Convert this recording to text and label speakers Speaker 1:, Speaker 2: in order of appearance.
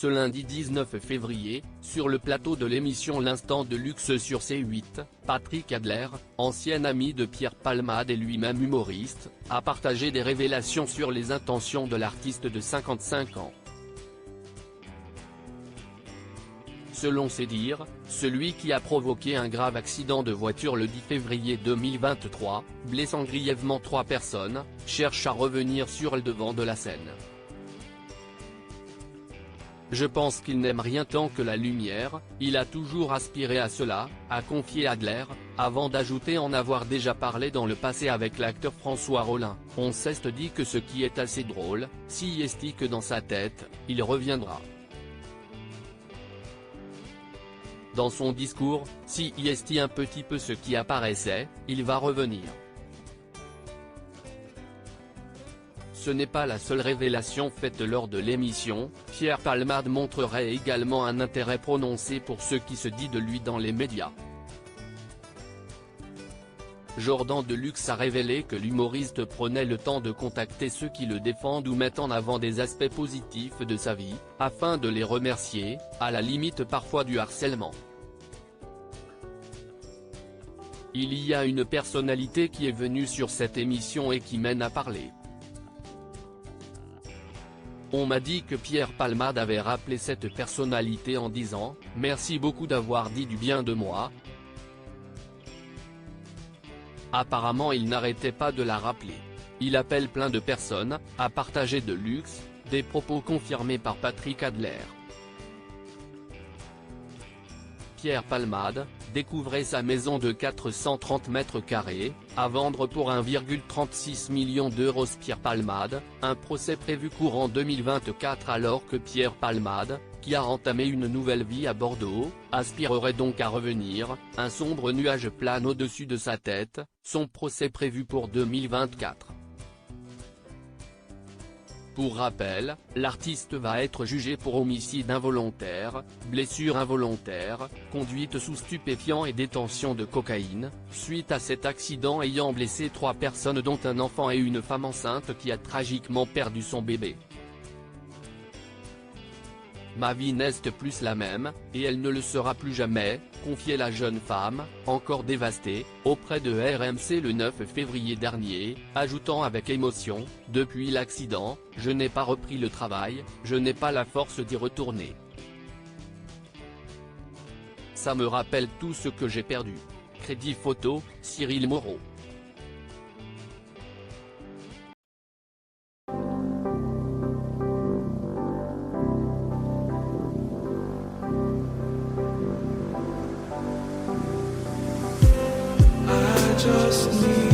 Speaker 1: Ce lundi 19 février, sur le plateau de l'émission L'Instant de Luxe sur C8, Patrick Adler, ancien ami de Pierre Palmade et lui-même humoriste, a partagé des révélations sur les intentions de l'artiste de 55 ans. Selon ses dires, celui qui a provoqué un grave accident de voiture le 10 février 2023, blessant grièvement 3 personnes, cherche à revenir sur le devant de la scène. Je pense qu'il n'aime rien tant que la lumière, il a toujours aspiré à cela, a confié Adler, avant d'ajouter en avoir déjà parlé dans le passé avec l'acteur François Rollin. On s'est dit que ce qui est assez drôle, si est que dans sa tête, il reviendra. Dans son discours, si est un petit peu ce qui apparaissait, il va revenir. Ce n'est pas la seule révélation faite lors de l'émission, Pierre Palmade montrerait également un intérêt prononcé pour ce qui se dit de lui dans les médias. Jordan Deluxe a révélé que l'humoriste prenait le temps de contacter ceux qui le défendent ou mettent en avant des aspects positifs de sa vie, afin de les remercier, à la limite parfois du harcèlement. Il y a une personnalité qui est venue sur cette émission et qui mène à parler. On m'a dit que Pierre Palmade avait rappelé cette personnalité en disant « Merci beaucoup d'avoir dit du bien de moi ». Apparemment il n'arrêtait pas de la rappeler. Il appelle plein de personnes, à partager de luxe, des propos confirmés par Patrick Adler. Pierre Palmade, découvrait sa maison de 430 mètres carrés, à vendre pour 1,36 million d'euros. Pierre Palmade, un procès prévu courant 2024 alors que Pierre Palmade, qui a entamé une nouvelle vie à Bordeaux, aspirerait donc à revenir, un sombre nuage plane au-dessus de sa tête, son procès prévu pour 2024. Pour rappel, l'artiste va être jugé pour homicide involontaire, blessure involontaire, conduite sous stupéfiants et détention de cocaïne, suite à cet accident ayant blessé 3 personnes dont un enfant et une femme enceinte qui a tragiquement perdu son bébé. Ma vie n'est plus la même, et elle ne le sera plus jamais, confiait la jeune femme, encore dévastée, auprès de RMC le 9 février dernier, ajoutant avec émotion « Depuis l'accident, je n'ai pas repris le travail, je n'ai pas la force d'y retourner. Ça me rappelle tout ce que j'ai perdu. » Crédit photo, Cyril Moreau.
Speaker 2: Just need